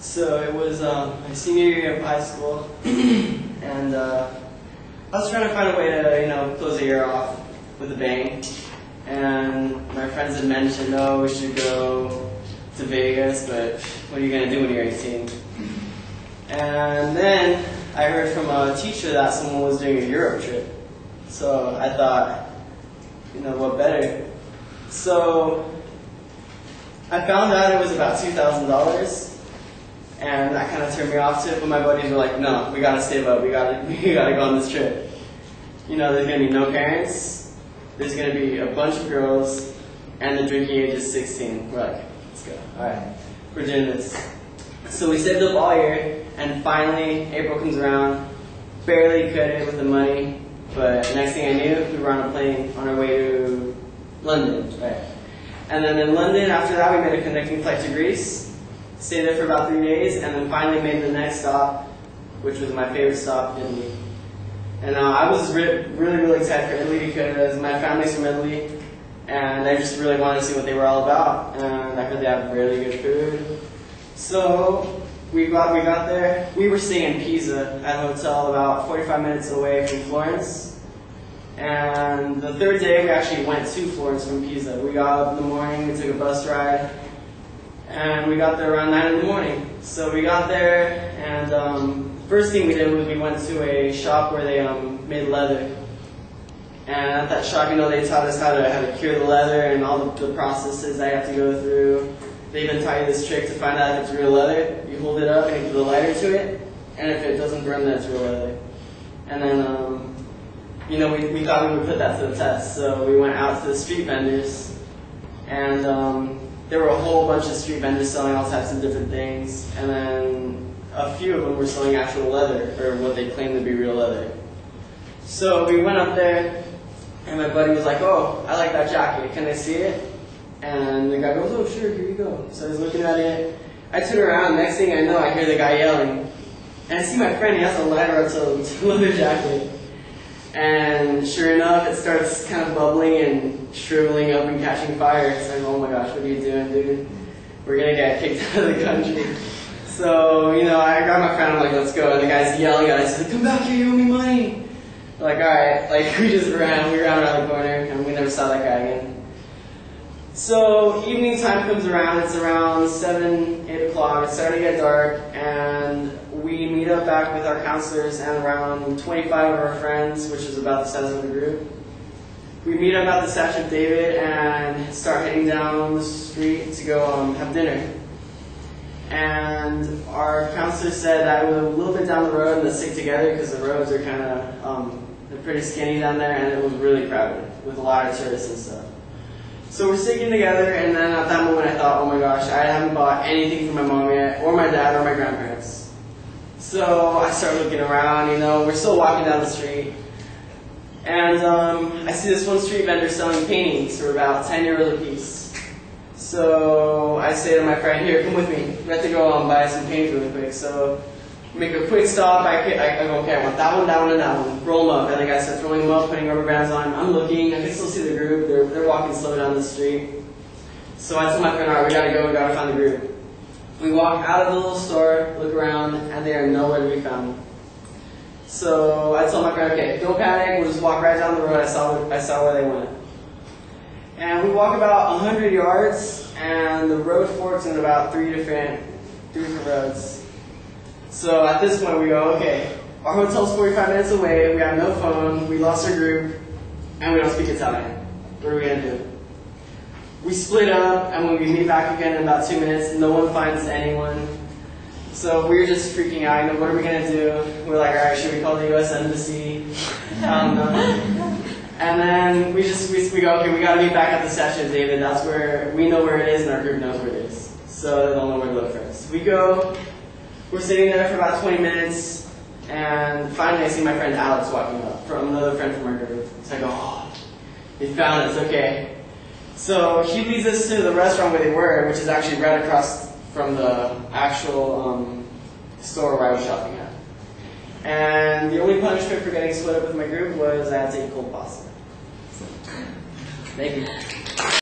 So it was my senior year of high school, and I was trying to find a way to, close the year off with a bang. And my friends had mentioned, oh, we should go to Vegas, but what are you going to do when you're 18? And then I heard from a teacher that someone was doing a Europe trip. So I thought, what better? So I found out it was about $2,000. And that kind of turned me off to it, but my buddies were like, no, we gotta save up, we gotta go on this trip. There's gonna be no parents, there's gonna be a bunch of girls, and the drinking age is 16. We're like, let's go, alright, we're doing this. So we saved up all year, and finally, April comes around, barely cut it with the money, but next thing I knew, we were on a plane on our way to London, right? And then in London, after that, we made a connecting flight to Greece. Stayed there for about 3 days, and then finally made the next stop, which was my favorite stop, Italy. And I was really excited for Italy because my family's from Italy, and I just really wanted to see what they were all about. And I heard they have really good food. So we got there. We were staying in Pisa at a hotel about 45 minutes away from Florence. And the third day, we actually went to Florence from Pisa. We got up in the morning, we took a bus ride. And we got there around 9 in the morning. So we got there, and first thing we did was we went to a shop where they made leather. And at that shop, they taught us how to cure the leather and all the processes I have to go through. They even taught you this trick to find out if it's real leather. You hold it up and you put a lighter to it, and if it doesn't burn, then it's real leather. And then, we thought we would put that to the test. So we went out to the street vendors, and there were a whole bunch of street vendors selling all types of different things, and then a few of them were selling actual leather, or what they claimed to be real leather. So we went up there, and my buddy was like, oh, I like that jacket, can I see it? And the guy goes, oh, sure, here you go. So I was looking at it, I turn around, next thing I know, I hear the guy yelling, and I see my friend, he has a lighter up to the leather jacket. And sure enough, it starts kind of bubbling and shriveling up and catching fire. It's like, oh my gosh, what are you doing, dude? We're gonna get kicked out of the country. So, I grabbed my friend, I'm like, let's go. And the guy's yelling at us, like, come back here, you owe me money. We're like, alright. We just ran around the corner, and we never saw that guy again. So, evening time comes around, it's around 7, 8 o'clock, it's starting to get dark, and we meet up back with our counselors and around 25 of our friends, which is about the size of the group. We meet up at the Statue of David and start heading down the street to go have dinner. And our counselor said that we were a little bit down the road and to stick together because the roads are kind of, they're pretty skinny down there, and it was really crowded with a lot of tourists and stuff. So we're sticking together, and then at that moment I thought, oh my gosh, I haven't bought anything for my mom yet, or my dad, or my grandparents. So I start looking around, we're still walking down the street. And I see this one street vendor selling paintings for about 10 euros a piece. So I say to my friend, here, come with me. We have to go buy some paint really quick. So make a quick stop. I go, okay, I want that one, and that one. Roll them up. And the guy starts rolling them up, putting rubber bands on. I'm looking. I can still see the group. They're walking slow down the street. So I tell my friend, all right, we gotta find the group. We walk out of the little store, look around, and they are nowhere to be found. So I told my friend, okay, don't panic, we'll just walk right down the road. I saw where they went. And we walk about 100 yards, and the road forks in about three different roads. So at this point we go, okay, our hotel's 45 minutes away, we have no phone, we lost our group, and we don't speak Italian. What are we gonna do? We split up, and when we meet back again in about 2 minutes, no one finds anyone. So we're just freaking out, what are we gonna do? We're like, alright, should we call the US Embassy? And then we go, okay, we gotta meet back at the Statue of David. That's where, we know where it is, and our group knows where it is. So they don't know where to look for us. We go, we're sitting there for about 20 minutes, and finally I see my friend Alex walking up, from another friend from our group. So I go, oh, they found us, okay. So he leads us to the restaurant where they were, which is actually right across from the actual store where I was shopping at. And the only punishment for getting split up with my group was I had to eat cold pasta. So, thank you.